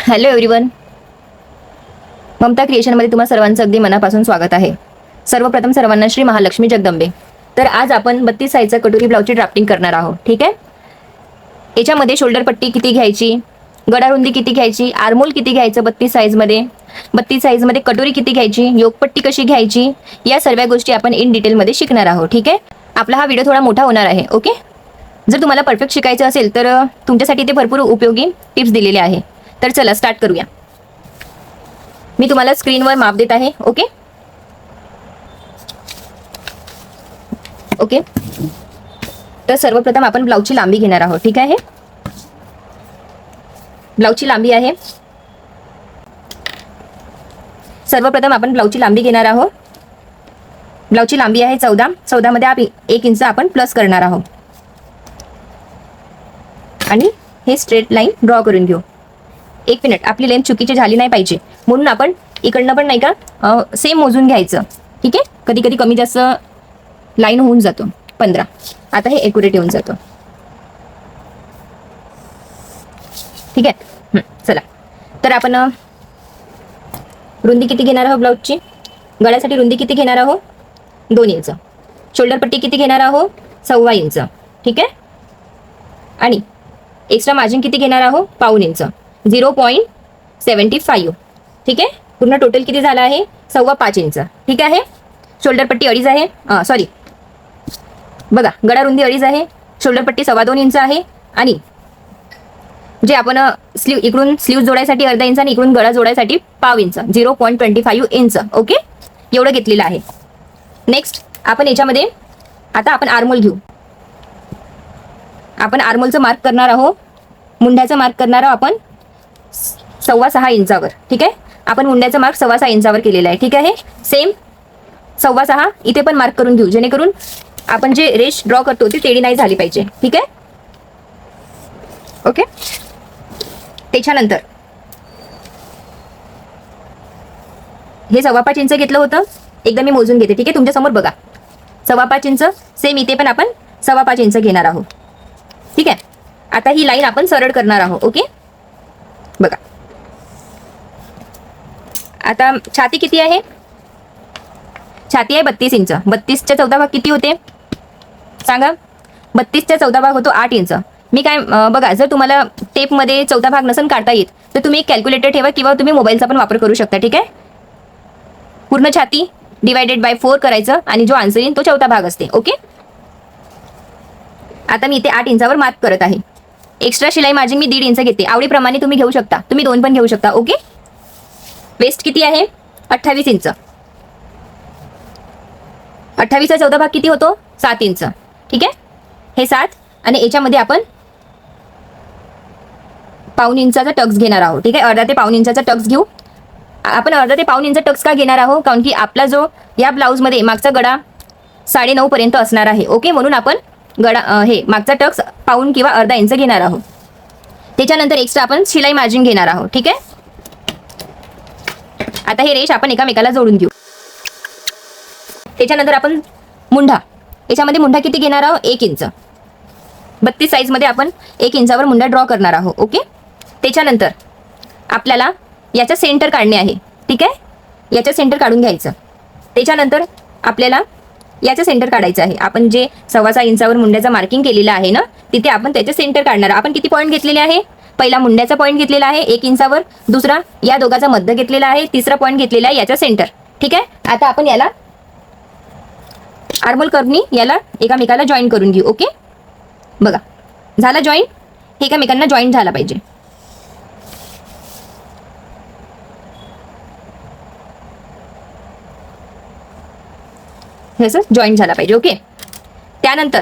Hello everyone, Mamata क्रिएशनमध्ये तुम्हा सर्वांचं अगदी मनापासून स्वागत आहे. सर्वप्रथम सर्वांना श्री महालक्ष्मी जगदंबे. तर आज आपण 32 साईजचा कटोरी ब्लाउजची ड्राफ्टिंग करणार आहोत. ठीक आहे. याच्यामध्ये शोल्डर पट्टी किती घ्यायची, गळा रुंदी किती घ्यायची, आर्मोल किती घ्यायचं 32 साईजमध्ये कटोरी किती घ्यायची, योगपट्टी कशी घ्यायची, या सर्व गोष्टी आपण इन डिटेलमध्ये शिकणार आहोत. ठीक आहे. आपला हा व्हिडिओ थोडा मोठा होणार आहे. ओके. जर तुम्हाला परफेक्ट शिकायचं असेल तर तुमच्यासाठी ते भरपूर उपयोगी टिप्स दिलेले आहे. तर चला स्टार्ट करूया. मी तुम्हाला स्क्रीनवर माप देत आहे. Okay okay. तर सर्वप्रथम आपण ब्लाउजची लांबी घेणार आहोत. ठीक आहे. ब्लाउजची लांबी आहे, सर्वप्रथम आपण ब्लाउजची लांबी घेणार आहोत. ब्लाउजची लांबी आहे 14 मध्ये 1 इंच आपण प्लस करणार आहोत आणि हे स्ट्रेट लाईन ड्रॉ करून घेऊ. 1 मिनिट, आपली लेंथ चुकीची झाली नाही पाहिजे म्हणून आपण इकडनं पण नाही का सेम मोजून घ्यायचं. ठीक आहे. कधी कधी कमी जास्त लाईन होऊन जातो. 15. आता हे एक्युरेट येऊन जातो. ठीक आहे. चला, तर आपण रुंदी किती घेणार आहोत ब्लाउजची, गळ्यासाठी रुंदी किती घेणार आहोत 2 इंच, शोल्डर पट्टी किती घेणार आहोत 1.25 इंच. ठीक आहे. आणि एक्स्ट्रा मार्जिन किती घेणार आहोत 1/2 इंच, 0.75. ठीक आहे. पूर्ण टोटल किती झाला आहे 5.25 इंच. ठीक आहे. शोल्डर पट्टी 2.5 आहे, सॉरी बघा, गळा रुंदी 2.5 आहे, शोल्डर पट्टी 2.25 इंच आहे आणि जे आपण इकडून स्लीव जोडायसाठी 1/2 इंच आणि इकडून गळा जोडायसाठी 1/2 इंच, 0.25 इंच. ओके, एवढं घेतलेलं आहे. नेक्स्ट आपण याच्यामध्ये आता आपण आर्मोल घेऊ. आपण आर्मोलचं मार्क करणार आहोत, मुंड्याचं मार्क करणार आहोत आपण 6.25 इंचावर. ठीक आहे. आपण मुंड्याचं मार्क 6.25 इंचावर केलेलं आहे. ठीक आहे. सेम 6.25 इथे पण मार्क करून घेऊ, जेणेकरून आपण जे रेष ड्रॉ करतो ती टेढी नाही झाली पाहिजे. ठीक आहे. ओके. त्याच्यानंतर हे 5.25 इंच घेतलं होतं, एकदा मी मोजून घेते. ठीक आहे. तुमच्या समोर बघा, 5.25 इंच. सेम इथे पण आपण 5.25 इंच घेणार आहोत. ठीक आहे. आता ही लाईन आपण सरळ करणार आहोत. ओके, बघा. आता छाती किती आहे, छाती आहे 32 इंच. 32च्या 14 भाग किती होते सांगा. 32च्या 14 भाग होतो 8 इंच. मी काय बघा, जर तुम्हाला टेपमध्ये 14 भाग नसेल काढता येत तर तुम्ही एक कॅल्क्युलेटर ठेवा किंवा तुम्ही मोबाईलचा पण वापर करू शकता. ठीक आहे. पूर्ण छाती डिवायडेड बाय 4 करायचं आणि जो आन्सर येईल तो 14 भाग असते. ओके. आता मी इथे 8 इंचावर मार्क करत आहे. एक्स्ट्रा शिलाई मार्जिन मी 1.5 इंच घेते. आवडीप्रमाणे तुम्ही घेऊ शकता, तुम्ही 2 पण घेऊ शकता. ओके. वेस्ट किती आहे 28 इंच. 28चा 14 भाग किती होतो 7 इंच. ठीक आहे. हे 7 आणि याच्यामध्ये आपण 1/2 इंचाचा टक्स घेणार आहोत. ठीक आहे. 1/2 ते 1/2 इंचाचा टक्स घेऊ. आपण 1/2 ते 1/2 इंच टक्स का घेणार आहोत, कारण की आपला जो या ब्लाऊजमध्ये मागचा गळा 9.5 पर्यंत असणार आहे. ओके, म्हणून आपण गळा हे मागचा टक्स 1/2 किंवा 1/2 इंच घेणार आहोत. त्याच्यानंतर एक्स्ट्रा आपण शिलाई मार्जिन घेणार आहोत. ठीक आहे. आता हे रेष आपण एकामेकाला जोडून घेऊ. त्याच्यानंतर आपण मुंढा, याच्यामध्ये मुंढा किती घेणार आहोत 1 इंच. 32 साईजमध्ये आपण 1 इंचावर मुंडा ड्रॉ करणार आहोत. ओके. त्याच्यानंतर आपल्याला याचा सेंटर काढणे आहे. ठीक आहे. याचा सेंटर काढून घ्यायचं. त्याच्यानंतर आपल्याला याचं सेंटर काढायचं आहे. आपण जे 6.25 इंचावर मुंड्याचं मार्किंग केलेलं आहे ना, तिथे आपण त्याचे सेंटर काढणार. आपण किती पॉईंट घेतलेले आहे, पहिला मुंड्याचा पॉईंट घेतलेला आहे 1 इंचावर, दुसरा या दोघाचा मध्य घेतलेला आहे, तिसरा पॉईंट घेतलेला आहे याचा सेंटर. ठीक आहे. आता आपण याला आर्मोल कर्वनी याला एकामेकाला जॉईन करून घेऊ. ओके, बघा झाला जॉईन. हे एकामेकांना जॉईन झाला पाहिजे. हे असं जॉईन झाला पाहिजे. ओके. त्यानंतर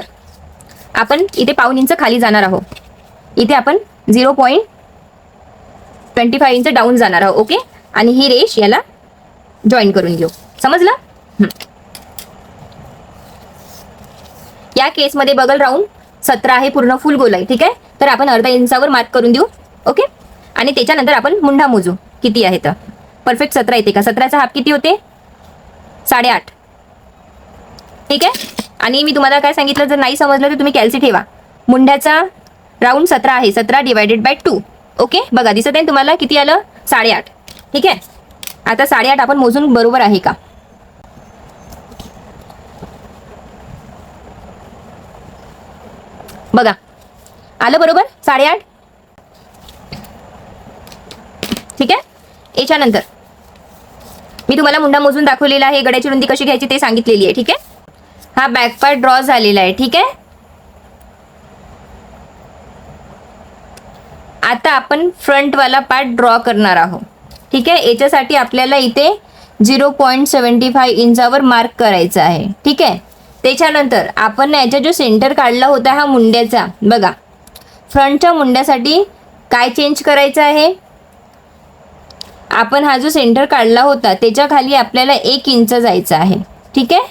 आपण इथे 1/2 इंच खाली जाणार आहोत. इथे आपण 0.25 इंच डाऊन जाणार आहोत. ओके. आणि ही रेष याला जॉईन करून घेऊ. समजलं. या केसमध्ये बगल राऊंड 17 आहे, पूर्ण फुल गोलाई. ठीक आहे. तर आपण 1/2 इंचावर मार्क करून देऊ. ओके. आणि त्याच्यानंतर आपण मुंढा मोजू किती आहे तर परफेक्ट 17 येते का. 17चा हाफ किती होते 8.5. ठीक आहे. आणि मी तुम्हाला काय सांगितलं, जर नाही समजलं तर तुम्ही कॅल्सी ठेवा. मुंड्याचा राऊंड 17 आहे, 17 डिवायडेड बाय 2. ओके, बघा दिसत आहे तुम्हाला किती आलं? 8.5. ठीक आहे, आता 8.5 आपण मोजून बरोबर आहे का? बघा आलं बरोबर 8.5. ठीक आहे, याच्यानंतर मी तुम्हाला मुंडा मोजून दाखवलेला आहे, गड्याची रुंदी कशी घ्यायची ते सांगितलेली आहे. ठीक आहे, हा बॅक पार्ट ड्रॉ झालेला आहे. ठीक आहे, आता आपण फ्रंटवाला पार्ट ड्रॉ करणार आहोत. ठीक आहे, याच्यासाठी आपल्याला इथे 0.75 इंचावर मार्क करायचं आहे. ठीक आहे, त्याच्यानंतर आपण याचा जो सेंटर काढला होता हा मुंड्याचा, बघा फ्रंटच्या मुंड्यासाठी काय चेंज करायचं आहे? आपण हा जो सेंटर काढला होता त्याच्या खाली आपल्याला 1 इंच जायचं आहे. ठीक आहे,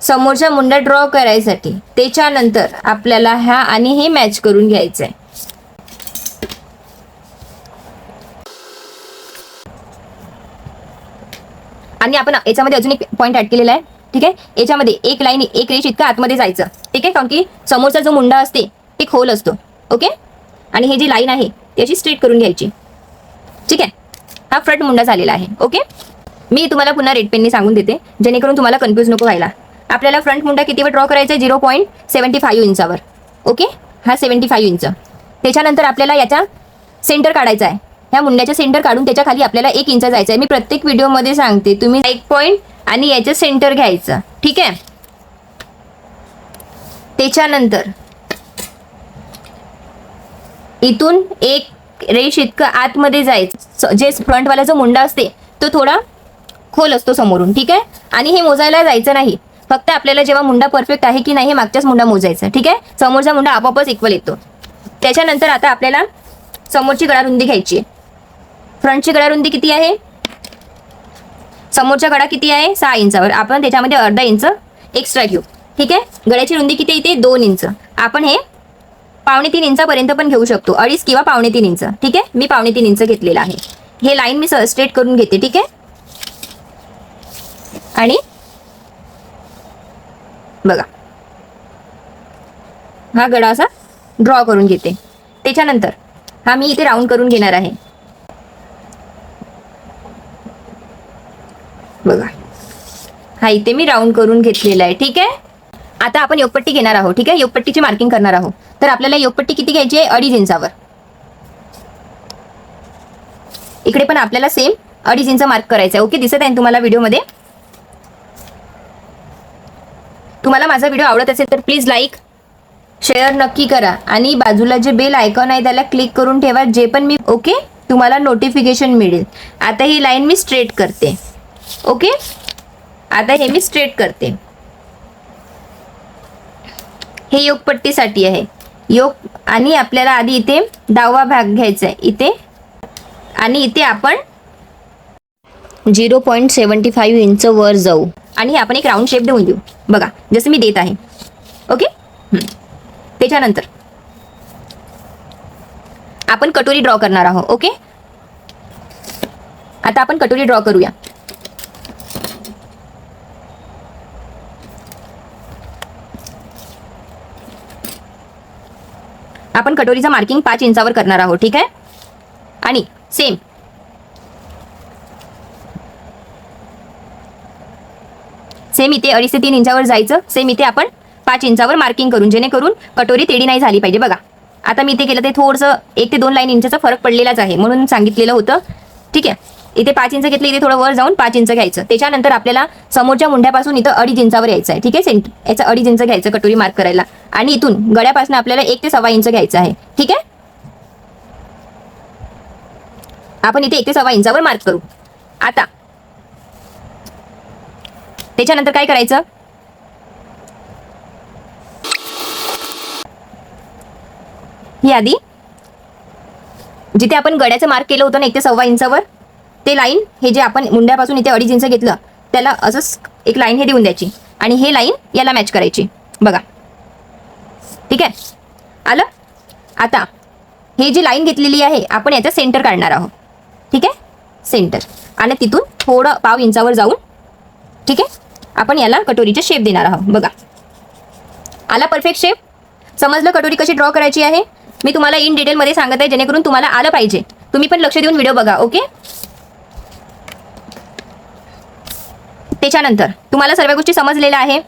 समोरचा मुंडा ड्रॉ करायसाठी. त्याच्यानंतर आपल्याला हा आणि हे मॅच करून घ्यायचं आहे. आणि आपण याच्यामध्ये अजून एक पॉईंट ऍड केलेला आहे. ठीक आहे, याच्यामध्ये एक लाईन एक रेष इतकं आतमध्ये जायचं. ठीक आहे, कारण की समोरचा जो मुंडा असते ते खोल असतो. ओके, आणि हे जी लाईन आहे ती अशी स्ट्रेट करून घ्यायची. ठीक आहे, हा फ्रंट मुंडा झालेला आहे. ओके, मी तुम्हाला पुन्हा रेड पेनने सांगून देते जेणेकरून तुम्हाला कन्फ्यूज नको व्हायला. आपल्याला फ्रंट मुंडा कितीवर ड्रॉ करायचा आहे? 0.75 इंचावर. ओके, हा 75 इंच. त्याच्यानंतर आपल्याला याचा सेंटर काढायचा आहे. ह्या मुंड्याचा सेंटर काढून त्याच्या खाली आपल्याला 1 इंच जायचं आहे. मी प्रत्येक व्हिडिओमध्ये सांगते, तुम्ही 1 पॉईंट आणि याचं सेंटर घ्यायचं. ठीक आहे, त्याच्यानंतर इथून एक रेष इतकं आतमध्ये जायचं. जे फ्रंटवाला जो मुंडा असते तो थोडा खोल असतो समोरून. ठीक आहे, आणि हे मोजायला जायचं नाही. फक्त आपल्याला जेव्हा मुंडा परफेक्ट आहे की नाही हे मागच्याच मुंडा मोजायचा. ठीक आहे, समोरचा मुंडा आपोआपच इक्वल येतो. त्याच्यानंतर आता आपल्याला समोरची गळा रुंदी घ्यायची आहे. फ्रंटची गळा रुंदी किती आहे? समोरचा गळा किती आहे? 6 इंचावर. आपण त्याच्यामध्ये अर्धा इंच एक्स्ट्रा घेऊ. ठीक आहे, गळ्याची रुंदी किती येते? 2 इंच. आपण हे 2.25 इंचापर्यंत पण घेऊ शकतो, 2.5 किंवा 2.25 इंच. ठीक आहे, मी 2.25 इंच घेतलेला आहे. हे लाईन मी स्ट्रेट करून घेते. ठीक आहे, आणि बघा हा गळा असा ड्रॉ करून घेते. त्याच्यानंतर हा मी इथे राऊंड करून घेणार आहे. बघा हा इथे मी राऊंड करून घेतलेला आहे. ठीक आहे, आता आपण योगपट्टी घेणार आहोत. ठीक आहे, योगपट्टीची मार्किंग करणार आहोत. तर आपल्याला योगपट्टी किती घ्यायची आहे? 2.5 इंचावर. इकडे पण आपल्याला सेम 2.5 इंच मार्क करायचं आहे. ओके, दिसत आहे तुम्हाला व्हिडिओमध्ये? तुम्हाला माझा व्हिडिओ आवडत असेल तर प्लीज लाईक शेअर नक्की करा आणि बाजूला जे बेल आयकॉन आहे त्याला क्लिक करून ठेवा, जे पण मी ओके तुम्हाला नोटिफिकेशन मिळेल. आता ही लाईन मी स्ट्रेट करते. ओके, आता हे मी स्ट्रेट करते. हे योगपट्टीसाठी आहे. योग आणि आपल्याला आधी इथे डावा भाग घ्यायचा आहे इथे, आणि इथे आपण 0.75 इंच वर जाऊ आणि आपण एक राऊंड शेप देऊन देऊ. बघा जसं मी देत आहे. ओके, त्याच्यानंतर आपण कटोरी ड्रॉ करणार आहोत. ओके, आता आपण कटोरी ड्रॉ करूया. आपण कटोरीचं मार्किंग 5 इंचावर करणार आहोत. ठीक आहे, आणि सेम इथे 2.5 ते 3 इंचावर जायचं. सेम इथे आपण 5 इंचावर मार्किंग करून, जेणेकरून कटोरी तेढी नाही झाली पाहिजे. बघा आता मी इथे केलं ते थोडंसं 1 ते 2 लाईन इंचाचा फरक पडलेलाच आहे म्हणून सांगितलेलं होतं. ठीक आहे, इथे 5 इंच घेतलं, इथे थोडं वर जाऊन 5 इंच घ्यायचं. त्याच्यानंतर आपल्याला समोरच्या मुंड्यापासून इथं 2.5 इंचावर यायचं आहे. ठीक आहे, याचं 2.5 इंच घ्यायचं कटोरी मार्क करायला, आणि इथून गळ्यापासून आपल्याला 1 ते 1.25 इंच घ्यायचं आहे. ठीक आहे, आपण इथे 1 ते 1.25 इंचावर मार्क करू. आता त्याच्यानंतर काय करायचं? ही आधी जिथे आपण गळ्याचं मार्क केलं होतं ना 1 ते 1.25 इंचावर, ते लाईन हे जे आपण मुंड्यापासून इथे 2.5 इंच घेतलं त्याला असंच एक लाईन हे देऊन द्यायची, आणि हे लाईन याला मॅच करायची. बघा ठीक आहे, आलं? आता हे जी लाईन घेतलेली आहे आपण याचा सेंटर काढणार आहोत. ठीक आहे, सेंटर, आणि तिथून थोडं 1.5 इंचावर जाऊन ठीक आहे आपण याला कटोरीचा शेप देणार आहोत. बघा आला परफेक्ट शेप? समजलं कटोरी कशी ड्रॉ करायची आहे? मी तुम्हाला इन डिटेलमध्ये सांगत आहे, जेणेकरून तुम्हाला आलं पाहिजे. तुम्ही पण लक्ष देऊन व्हिडिओ बघा. ओके. त्याच्यानंतर तुम्हाला सर्व गोष्टी समजलेल्या आहे.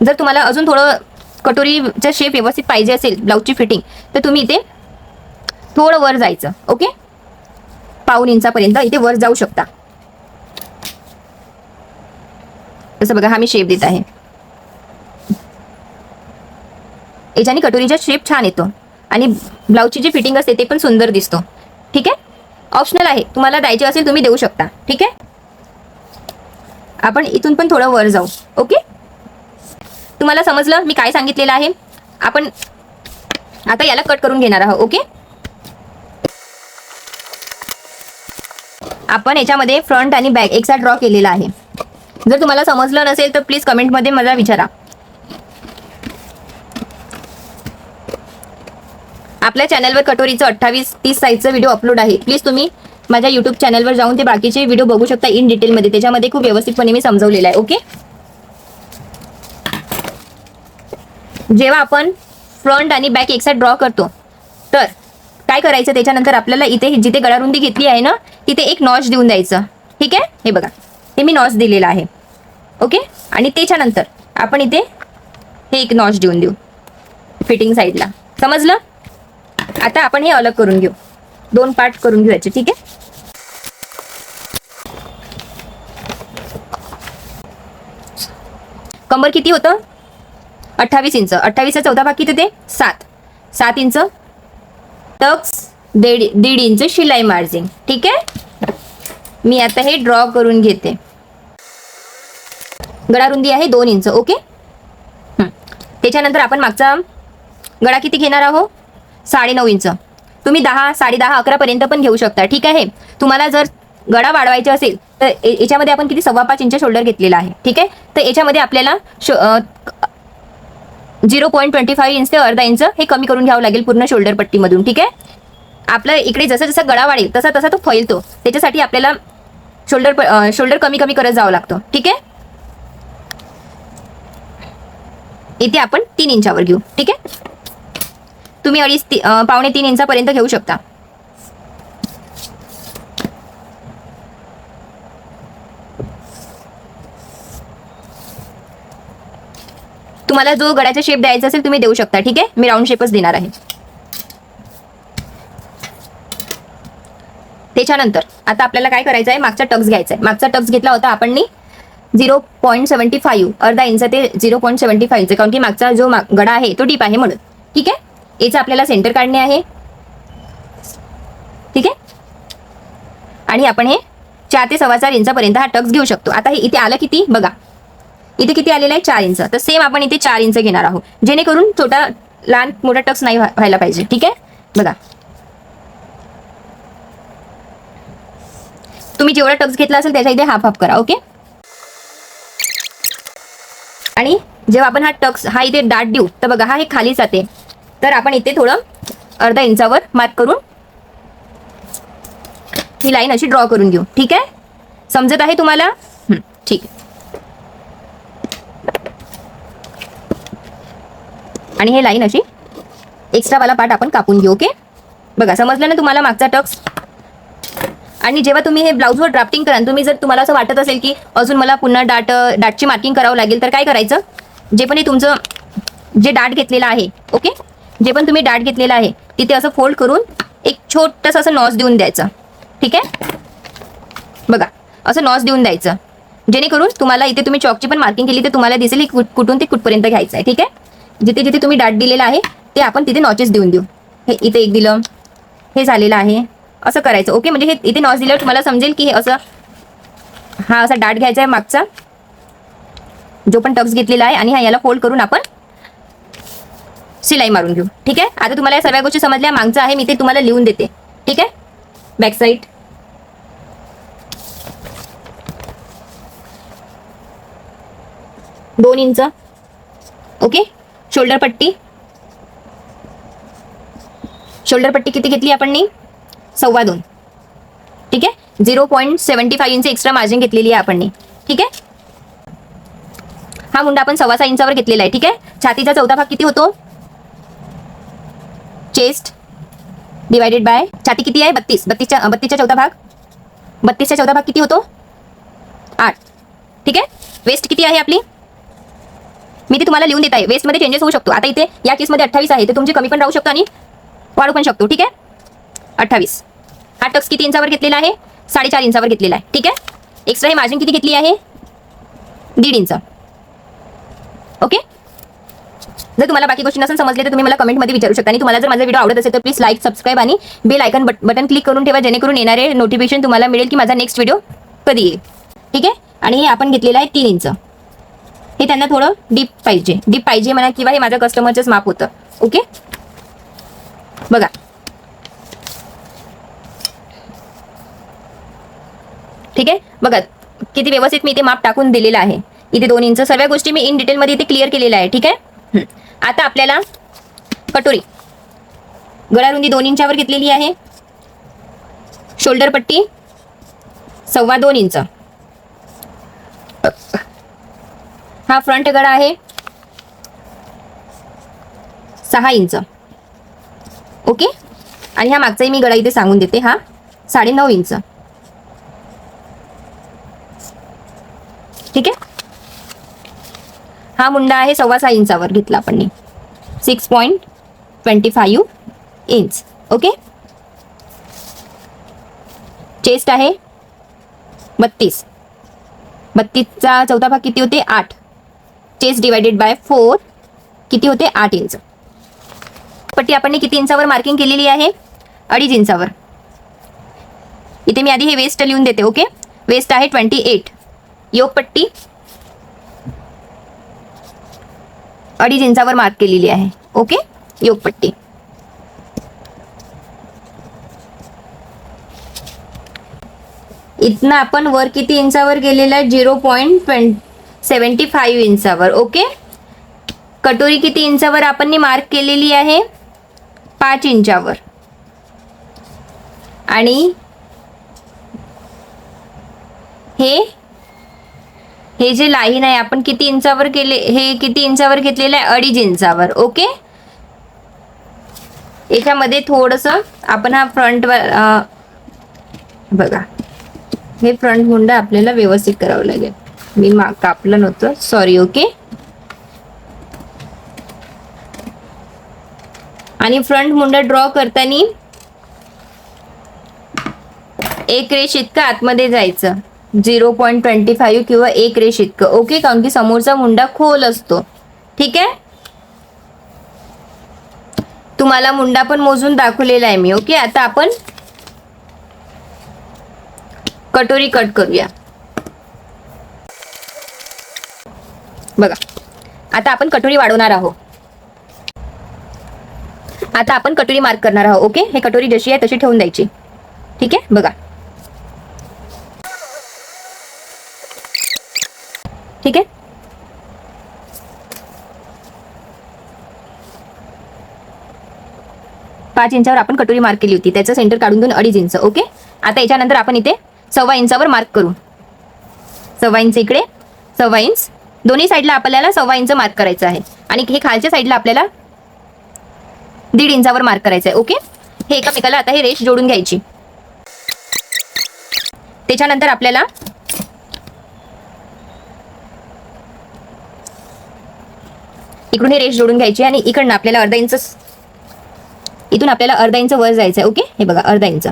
जर तुम्हाला अजून थोडं कटोरीचा शेप व्यवस्थित पाहिजे असेल, ब्लाऊजची फिटिंग, तर तुम्ही इथे थोडं वर जायचं. ओके. 1.5 इंचापर्यंत इथे वर जाऊ शकता. तसं बघा, हा मी शेप देत आहे. याच्याने कटोरीचा शेप छान येतो आणि ब्लाऊजची जी फिटिंग असते ते पण सुंदर दिसतो. ठीक आहे. ऑप्शनल आहे, तुम्हाला द्यायचे असेल तुम्ही देऊ शकता. ठीक आहे. आपण इथून पण थोडं वर जाऊ. ओके. तुम्हाला समजलं मी काय सांगितलेलं आहे. आपण आता याला कट करून घेणार आहोत. ओके. आपण याच्यामध्ये फ्रंट आणि बॅक एकसा ड्रॉ केलेला आहे. जर तुम्हाला समजलं नसेल तर प्लीज कमेंटमध्ये मला विचारा. आपल्या चॅनलवर कटोरीचं 28-30 साईजचं व्हिडिओ अपलोड आहे. प्लीज तुम्ही माझ्या यूट्यूब चॅनलवर जाऊन ते बाकीचे व्हिडिओ बघू शकता इन डिटेलमध्ये. त्याच्यामध्ये खूप व्यवस्थितपणे मी समजवलेलं आहे. ओके. जेव्हा आपण फ्रंट आणि बॅक एकसाथ ड्रॉ करतो तर काय करायचं, त्याच्यानंतर आपल्याला इथे जिथे गळारुंदी घेतली आहे ना, तिथे एक नॉच देऊन द्यायचं. ठीक आहे. हे बघा, हे मी नॉच दिलेला आहे. ओके. आणि त्याच्यानंतर आपण इथे हे एक नॉच देऊन देऊ फिटिंग साईडला. समजलं. आता आपण हे अलग करून घेऊ, 2 पार्ट करून घेऊयाचे. ठीक आहे. कंबर किती होतं? 28 इंच. 28चा चौथा भाग किती ते 7 इंच. टक्स 1.5 इंच शिलाई मार्जिन. ठीक आहे. मी आता हे ड्रॉ करून घेते. गळा रुंदी आहे 2 इंच. ओके. त्याच्यानंतर आपण मागचा गळा किती घेणार आहोत? 9.5 इंच. तुम्ही 10, 10.5, 11 पर्यंत पण घेऊ शकता. ठीक आहे. तुम्हाला जर गळा वाढवायचा असेल तर याच्यामध्ये आपण किती 5.25 इंच शोल्डर घेतलेला आहे. ठीक आहे. तर याच्यामध्ये आपल्याला 0.25 इंच ते अर्धा इंच हे कमी करून घ्यावं लागेल पूर्ण शोल्डर पट्टीमधून. ठीक आहे. आपलं इकडे जसं जसं गळा वाढेल तसा तसा तो फैलतो. त्याच्यासाठी आपल्याला शोल्डर कमी कमी करत जावं लागतं. ठीक आहे. इथे आपण 3 इंचावर घेऊ. ठीक आहे. तुम्ही 2.5-3 इंचापर्यंत घेऊ शकता. तुम्हाला जो गळ्याचा शेप द्यायचा असेल तुम्ही देऊ शकता. ठीक आहे. मी राऊंड शेपच देणार आहे. त्याच्यानंतर आता आपल्याला काय करायचं आहे, मागचा टक्स घ्यायचा आहे. मागचा टक्स घेतला होता आपण 0.75 अर्धा इंच ते 0.75 इंच, कारण की मागचा जो गळा आहे तो डीप आहे म्हणून. ठीक आहे. याचं आपल्याला सेंटर काढणे आहे. ठीक आहे. आणि आपण हे 4 ते 4.25 इंचापर्यंत हा टक्स घेऊ शकतो. आता हे इथे आलं किती बघा, इथे किती आलेलं आहे 4 इंच. तर सेम आपण इथे 4 इंच घेणार आहोत, जेणेकरून छोटा लहान मोठा टक्स नाही व्हायला पाहिजे. ठीक आहे. बघा, तुम्ही जेवढा टक्स घेतला असेल त्याच्या इथे हाफ करा. ओके. आणि जेव्हा आपण हा टक्स हा इथे डाट देऊ तर बघा, हा हे खाली जाते, तर आपण इथे थोडं अर्धा इंचावर मार्क करून ही लाईन अशी ड्रॉ करून घेऊ. ठीक आहे. समजत आहे तुम्हाला? ठीक आहे. आणि हे लाईन अशी एक्स्ट्रा वाला पार्ट आपण कापून घेऊ. ओके. बघा, समजलं ना तुम्हाला मागचा टक्स? आणि जेव्हा तुम्ही हे ब्लाऊजवर ड्राफ्टिंग कराल, तुम्हाला असं वाटत असेल की अजून मला पुन्हा डाटची मार्किंग करावं लागेल, तर काय करायचं, जे पण हे तुमचं जे डाट घेतलेलं आहे, ओके, जे पण तुम्ही डाट घेतलेलं आहे तिथे असं फोल्ड करून एक छोटंसं असं नॉच देऊन द्यायचं. ठीक आहे. बघा, असं नॉच देऊन द्यायचं, जेणेकरून तुम्हाला इथे तुम्ही चॉकची पण मार्किंग केली तर तुम्हाला दिसेल की कुठून ते कुठपर्यंत घ्यायचं आहे. ठीक आहे. जिथे जिथे तुम्ही डाट दिलेला आहे ते आपण तिथे नॉचेस देऊन देऊ. हे इथे एक दिलं, हे झालेलं आहे, असं करायचं. ओके. म्हणजे हे इथे नॉच दिल्यावर तुम्हाला समजेल की हे असं, हा असा डाट घ्यायचा आहे मागचा जो पण टक्स घेतलेला आहे, आणि हा याला फोल्ड करून आपण सिलाई मारून घेऊ. ठीक आहे. आता तुम्हाला या सर्व गोष्टी समजल्या. मागचा आहे मी ते तुम्हाला लिहून देते. ठीक आहे. बॅक साईड, दोन इंच. ओके. शोल्डर पट्टी किती घेतली आपण? 2.25. ठीक आहे. 0.75 इंच एक्स्ट्रा मार्जिन घेतलेली आहे आपण. ठीक आहे. हा मुंडा आपण 6.25 इंचावर घेतलेला आहे. ठीक आहे. छातीचा चौथा भाग किती होतो? चेस्ट डिवायडेड बाय छाती किती आहे? 32. 32चा चौथा भाग, 32चा चौथा भाग किती होतो? 8. ठीक आहे. वेस्ट किती आहे आपली? मी ते तुम्हाला लिहून देत आहे. वेस्टमध्ये चेंजेस होऊ शकतो. आता इथे या केसमध्ये 28 आहे, तर तुमची कमी पण राहू शकतो आणि वाढू पण शकतो. ठीक आहे. 28. हा टक्स किती इंचावर घेतलेला आहे? 4.5 इंचावर घेतलेला आहे. ठीक आहे. एक्स्ट्रा हे मार्जिन किती घेतली आहे? 1.5 इंच. ओके. जर तुम्हाला बाकी गोष्टी नसेल समजले तर तुम्ही मला कमेंटमध्ये विचारू शकता. आणि तुम्हाला जर माझा व्हिडिओ आवडत असेल तर प्लीज लाईक, सबस्क्राईब आणि बेल आयकॉन बटन क्लिक करून ठेवा, जेणेकरून येणारे नोटिफिकेशन तुम्हाला मिळेल की माझा नेक्स्ट व्हिडिओ कधी येईल. ठीक आहे. आणि हे आपण घेतलेलं आहे 3 इंच. हे त्यांना थोडं डीप पाहिजे म्हणा, किंवा हे माझ्या कस्टमरचंच माप होतं. ओके. बघा, ठीक आहे. बघा किती व्यवस्थित मी इथे माप टाकून दिलेलं आहे. इथे 2 इंच, सर्व गोष्टी मी इन डिटेलमध्ये इथे क्लिअर केलेल्या आहे. ठीक आहे. आता आपल्याला कटोरी गळा रुंदी 2 इंचावर घेतलेली आहे. शोल्डर पट्टी 2.25 इंच. हा फ्रंट गळा आहे 6 इंच. ओके. आणि हा मागचाही मी गळा इथे सांगून देते, हा 9.5 इंच. ठीक आहे. हा मुंडा आहे 6.25 इंचावर घेतला आपण, 6.25 इंच. ओके. चेस्ट आहे 32. 32चा चौथा भाग किती होते? 8. चेस्ट डिवायडेड बाय 4 किती होते? 8 इंच. पट्टी आपण किती इंचावर मार्किंग केलेली आहे? 2.5 इंचावर. इथे मी आधी हे वेस्ट लिहून देते. ओके. वेस्ट आहे 28. योक पट्टी 2.5 इंचावर मार्क केलेली आहे. ओके. योक पट्टी. इथनं आपण वर किती इंचावर गेलेला आहे? 0.75 इंचावर. ओके. कटोरी किती इंचावर आपण मार्क केलेली आहे? 5 इंचावर. आणि हे जे लाईन आहे आपण किती इंचावर केले? हे किती इंचावर घेतलेलं आहे? 2.5 इंचावर. ओके. याच्यामध्ये थोडंसं आपण हा फ्रंट बघा, हे फ्रंट मुंडा आपल्याला व्यवस्थित करावं लागेल. मी कापलं नव्हतं, सॉरी. ओके. आणि फ्रंट मुंडा ड्रॉ करताना एक रेष इतकं आतमध्ये जायचं, 0.25 किंवा 1 रेष इतकं. ओके. कारण की समोरचा मुंडा खोल असतो. ठीक आहे. तुम्हाला मुंडा पण मोजून दाखवलेला आहे मी. ओके. आता आपण कटोरी कट करूया. बघा, आता आपण कटोरी वाढवणार आहोत. आता आपण कटोरी मार्क करणार आहोत. ओके. हे कटोरी जशी आहे तशी ठेवून द्यायची. ठीक आहे. बघा, ठीक आहे. पाच इंचावर आपण कटोरी मार्क केली होती, त्याचं सेंटर काढून देऊन 2.5 इंच. ओके. आता याच्यानंतर आपण इथे 1.25 इंचावर मार्क करू. 1.25 इंच इकडे, 1.25 इंच दोन्ही साईडला आपल्याला 1.25 इंच मार्क करायचं आहे. आणि हे खालच्या साईडला आपल्याला 1.5 इंचावर मार्क करायचं आहे. ओके. हे एकमेकाला आता हे रेष जोडून घ्यायची. त्याच्यानंतर आपल्याला इकडून हे रेष जोडून घ्यायची आणि इकडनं आपल्याला 1/2 इंच, इथून आपल्याला 1/2 इंच वर जायचं आहे. ओके. हे बघा, 1/2 इंच.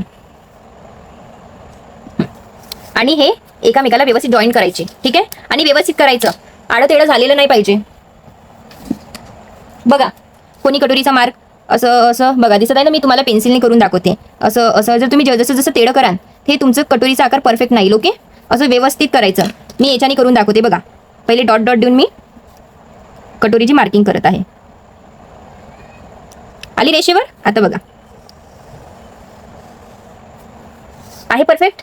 आणि हे एकामेकाला व्यवस्थित जॉईन करायचे. ठीक आहे. आणि व्यवस्थित करायचं, आडं तेडं झालेलं नाही पाहिजे. बघा, कोणी कटोरीचा मार्क असं असं बघा दिसत आहे ना, मी तुम्हाला पेन्सिलने करून दाखवते. असं असं जर तुम्ही जसं जसं तेडं कराल हे तुमचं कटोरीचा आकार परफेक्ट नाही. ओके. असं व्यवस्थित करायचं. मी याच्याने करून दाखवते. बघा, पहिले डॉट डॉट देऊन मी कटोरीची मार्किंग करत आहे. आली रेषेवर. आता बघा, आहे परफेक्ट.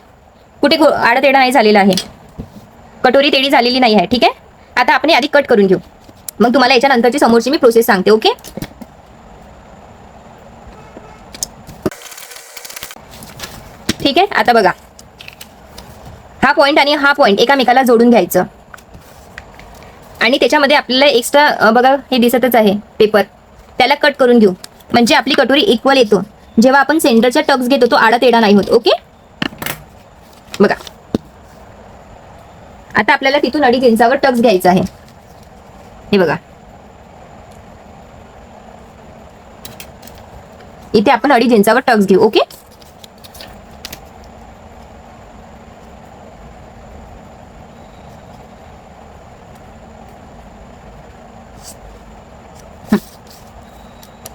कुठे आडा तेडा नाही झालेला आहे, कटोरी तेडी झालेली नाही आहे. ठीक आहे. आता आपण आधी कट करून घेऊ, मग तुम्हाला याच्यानंतरची समोरची मी प्रोसेस सांगते. ओके. ठीक आहे. आता बघा, हा पॉइंट आणि हा पॉइंट एकामेकाला जोडून घ्यायचं आणि त्याच्यामध्ये आपल्याला एक्स्ट्रा बघा हे दिसतच आहे पेपर, त्याला कट करून घेऊ म्हणजे आपली कटोरी इक्वल येतो. जेव्हा आपण सेंटरचा टक्स घेतो तो आडा तेढा नाही होत. ओके बघा, आता आपल्याला तिथून 2.5 इंचावर टक्स घ्यायचा आहे. हे बघा, इथे आपण 2.5 इंचावर टक्स घेऊ. ओके,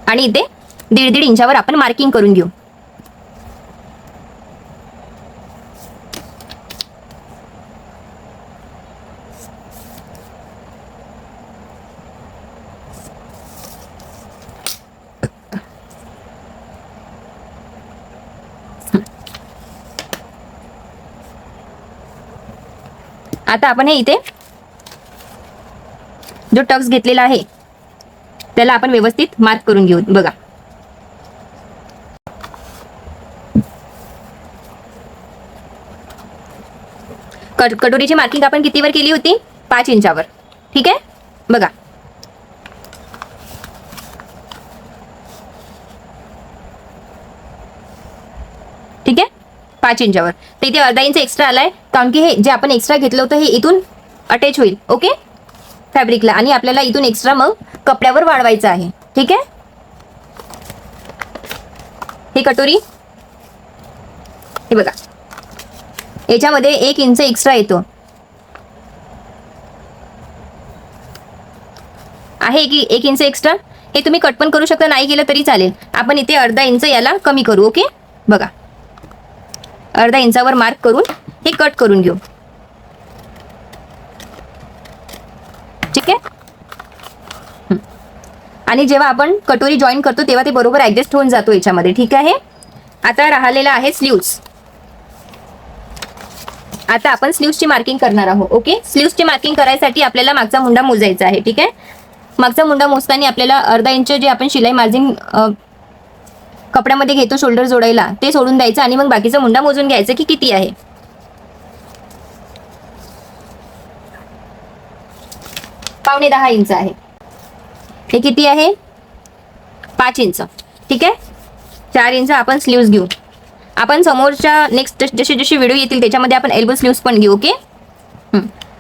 आणि इथे 1.5 इंचावर आपण मार्किंग करून घेऊ. आता आपण हे इथे जो टक्स घेतलेला आहे त्याला आपण व्यवस्थित मार्क करून घेऊ. बघा, कटोरीची मार्किंग आपण कितीवर केली होती? 5 इंचावर. ठीक आहे, बघा ठीक आहे, 5 इंचावर. तर इथे 1/2 इंच एक्स्ट्रा आलाय, कारण की हे जे आपण एक्स्ट्रा घेतलं होतं हे इथून अटॅच होईल. ओके, फॅब्रिकला, आणि आपल्याला इथून एक्स्ट्रा मग कपड्यावर वाढवायचं आहे. ठीक आहे, ही कटोरी हे बघा, याच्यामध्ये 1 इंच एक्स्ट्रा येतो आहे की 1 इंच एक्स्ट्रा. हे तुम्ही कट पण करू शकता, नाही केलं तरी चालेल. आपण इथे 1/2 इंच याला कमी करू. ओके बघा, 1/2 इंचावर मार्क करून हे कट करून घेऊ. ठीक आहे, आणि जेव्हा आपण कटोरी जॉईन करतो तेव्हा ते बरोबर ऍडजस्ट होऊन जातो याच्यामध्ये. ठीक आहे, आता राहिलेला आहे स्लीव्स. आता आपण स्लीव्सची मार्किंग करणार आहोत. ओके, स्लीव्सची मार्किंग करायसाठी आपल्याला मागचा मुंडा मोजायचा आहे. ठीक आहे, मागचा मुंडा मोजताना आपल्याला 1/2 इंच जे आपण शिलाई मार्जिन कपड्यामध्ये घेतो शोल्डर जोडायला ते सोडून द्यायचं, आणि मग बाकीचा मुंडा मोजून घ्यायचं की किती आहे. 9.5 इंच आहे. हे किती आहे? 5 इंच. ठीक आहे, 4 इंच आपण स्लीव्स घेऊ. आपण समोरच्या नेक्स्ट जसे जसे व्हिडिओ येतील त्याच्यामध्ये आपण एल्बो स्लीव्स पण घेऊ. ओके,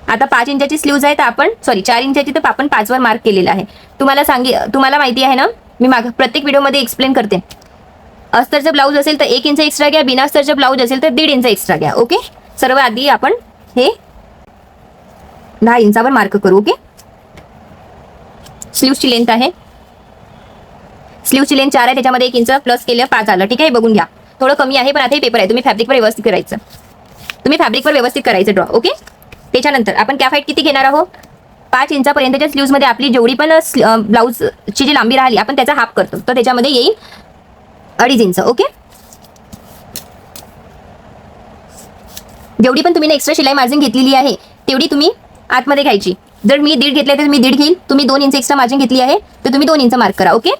आता 5 इंचाची स्लीव्ज आहे, तर आपण 4 इंचाची तर आपण 5 वर मार्क केलेला आहे. तुम्हाला माहिती आहे ना, मी प्रत्येक व्हिडिओमध्ये एक्सप्लेन करते. अस्तरचं ब्लाऊज असेल तर 1 इंच एक्स्ट्रा घ्या, बिना अस्तरचं ब्लाऊज असेल तर 1.5 इंच एक्स्ट्रा घ्या. ओके, सर्व आधी आपण हे 10 इंचावर मार्क करू. ओके, स्लीव्सची लेंथ आहे, स्लीव्सची लेंथ 4 आहे, त्याच्यामध्ये 1 इंच प्लस केलं 5 आलं. ठीक आहे, बघून घ्या, थोडं कमी आहे पण आता हे पेपर आहे, तुम्ही फॅब्रिकवर व्यवस्थित करायचं ड्रॉ. ओके, त्याच्यानंतर आपण कॅफ हाईट किती घेणार आहोत? 5 इंचापर्यंतच्या स्लीव्समध्ये आपली जेवढी पण ब्लाऊजची जी लांबी राहिली आपण त्याचा हाफ करतो, तर त्याच्यामध्ये येईल 2.5 इंच. ओके, जेवढी पण तुम्ही एक्स्ट्रा शिलाई मार्जिन घेतलेली आहे तेवढी तुम्ही आतमध्ये घ्यायची. जर मी 1.5 घेतले तर मी 1.5 घेईल. तुम्ही 2 इंच एक्स्ट्रा मार्जिन घेतली आहे तर तुम्ही 2 इंच मार्क करा. ओके,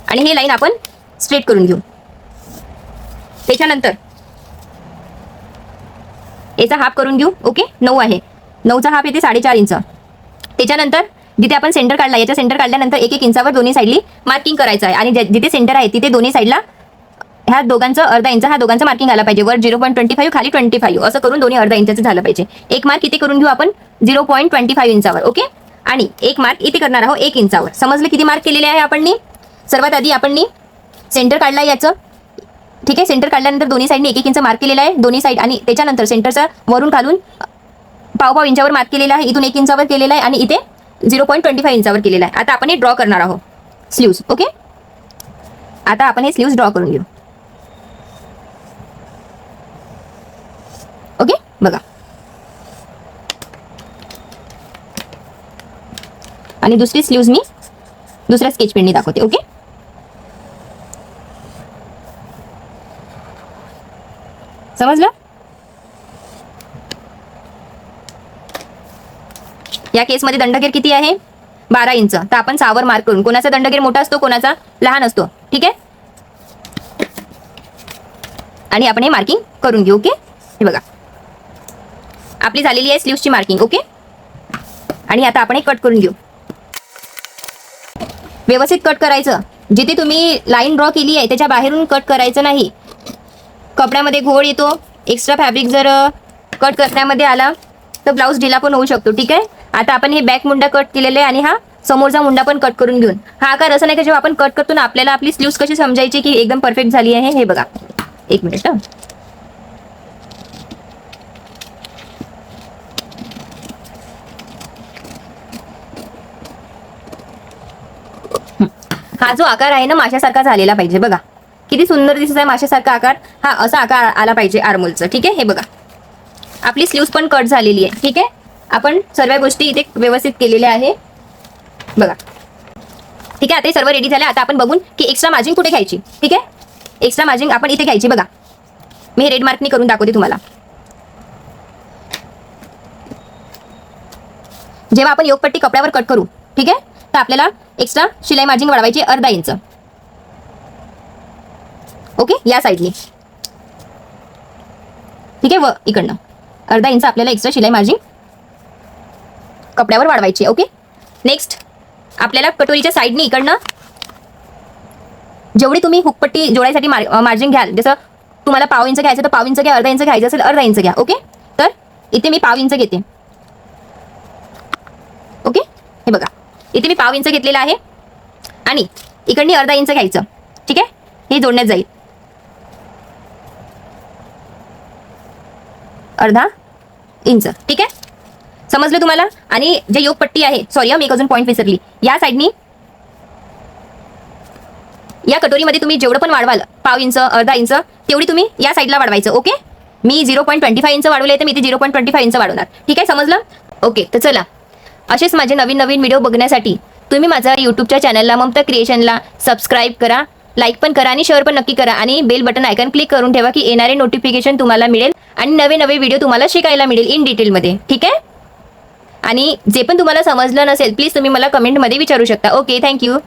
आणि हे लाईन आपण स्ट्रेट करून घेऊ. त्याच्यानंतर याचा हाफ करून घेऊ. ओके, 9 आहे, 9चा हाफ येते 4.5 इंच. त्याच्यानंतर जिथे आपण सेंटर काढला याच्या सेंटर काढल्यानंतर 1 इंचावर दोन्ही साईडली मार्किंग करायचं आहे, आणि जिथे सेंटर आहे तिथे दोन्ही साईडला ह्या दोघांचं 1/2 इंच हा दोघांचं मार्किंग आला पाहिजे. वर 0.25 खाली 25 असं करून दोन्ही 1/2 इंचाचं झालं पाहिजे. एक मार्क इथे करून घेऊ आपण 0.25 इंचावर. ओके, आणि एक मार्क इथे करणार आहोत 1 इंचावर. समजलं किती मार्क केलेले आहे आपण? सर्वात आधी आपण सेंटर काढला याचं. ठीक आहे, सेंटर काढल्यानंतर दोन्ही साईडने 1 इंच मार्क केलेला आहे दोन्ही साईड, आणि त्याच्यानंतर सेंटरचा वरून खालून 1.5 इंचावर मार्क केलेला आहे, इथून 1 इंचावर केलेला आहे, आणि इथे 0.25 इंचावर केलेला आहे. आता आपण हे ड्रॉ करणार आहोत स्लीव्स. ओके, आता आपण हे स्लीव्स ड्रॉ करून घेऊ. ओके, बघा, आणि दुसरी स्लीव्स मी दुसऱ्या स्केच पेनने दाखवते. ओके, समजलं? या केसमध्ये दंडगेर किती आहे? 12 इंच. तर आपण 6 वर मार्क करून, कोणाचा दंडगेर मोठा असतो कोणाचा लहान असतो. ठीक आहे, आणि आपण हे मार्किंग करून घेऊ. ओके, हे बघा आपली झालेली आहे स्लीव्सची मार्किंग. ओके, आणि आता आपण हे कट करून घेऊ. व्यवस्थित कट करायचं. जिथे तुम्ही लाईन ड्रॉ केली आहे त्याच्या बाहेरून कट करायचं नाही. कपड्यामध्ये घोळ येतो. एक्स्ट्रा फॅब्रिक जर कट करण्यामध्ये आला तर ब्लाऊज ढिला पण होऊ शकतो. ठीक आहे. आता आपण हे बॅक मुंडा कट केलेले आहे आणि हा समोरचा मुंडा पण कट करून घेऊन. हा आकार असं नाही का जेव्हा आपण कट करतो ना आपल्याला आपली स्लीव्स कशी समजायची की एकदम परफेक्ट झाली आहे. हे बघा, एक मिनिट. हा जो आकार आहे ना माशासारखा झालेला पाहिजे. बघा किती सुंदर दिसत आहे माशासारखा आकार. हा असा आकार आला पाहिजे आर्मोलचा. ठीक आहे. हे बघा आपली स्लीव्स पण कट झालेली आहे. ठीक आहे. आपण सर्व गोष्टी इथे व्यवस्थित केलेल्या आहे. बघा ठीक आहे. आता हे सर्व रेडी झालं. आता आपण बघून की एक्स्ट्रा मार्जिन कुठे घ्यायची. ठीक आहे. एक्स्ट्रा मार्जिन आपण इथे घ्यायची. बघा मी हे रेड मार्कनी करून दाखवते तुम्हाला. जेव्हा आपण योगपट्टी कपड्यावर कट करू ठीक आहे तर आपल्याला एक्स्ट्रा शिलाई मार्जिन वाढवायची अर्धा इंच. ओके या साईडनी. ठीक आहे. व इकडनं अर्धा इंच आपल्याला एक्स्ट्रा शिलाई मार्जिन कपड्यावर वाढवायची. ओके. नेक्स्ट आपल्याला कटोरीच्या साईडनी इकडनं जेवढी तुम्ही हुकपट्टी जोडायसाठी मार्जिन घ्याल, जसं तुम्हाला पाव इंच घ्यायचं तर पाव इंच घ्या, अर्धा इंच घ्यायचं असेल अर्धा इंच घ्या. ओके. तर इथे मी पाव इंच घेते. ओके. हे बघा इथे मी पाव इंच घेतलेला आहे आणि इकडनी अर्धा इंच घ्यायचं. ठीक आहे. हे जोडण्यात जाईल अर्धा इंच. ठीक आहे. समजलं तुम्हाला. आणि जे योगपट्टी आहे, सॉरी मी एक अजून पॉईंट विसरली. या साईडनी या कटोरीमध्ये तुम्ही जेवढं पण वाढवाल पाव इंच अर्धा इंच तेवढी तुम्ही या साईडला वाढवायचं. ओके. मी 0.25 इंच वाढवले तर मी इथे 0.25 इंच वाढवणार. ठीक आहे. समजलं. ओके. तर चला असेच माझे नवीन नवीन व्हिडिओ बघण्यासाठी तुम्ही माझ्या यूट्यूबच्या चॅनलला ममता क्रिएशनला सबस्क्राईब करा, लाईक पण करा आणि शेअर पण नक्की करा आणि बेल बटन आयकॉन क्लिक करून ठेवा की येणारे नोटिफिकेशन तुम्हाला मिळेल आणि नवे नवे व्हिडिओ तुम्हाला शिकायला मिळेल इन डिटेलमध्ये. ठीक आहे. आणि जे पण तुम्हाला समजलं नसेल प्लीज तुम्ही मला कमेंटमध्ये विचारू शकता. ओके. थँक्यू.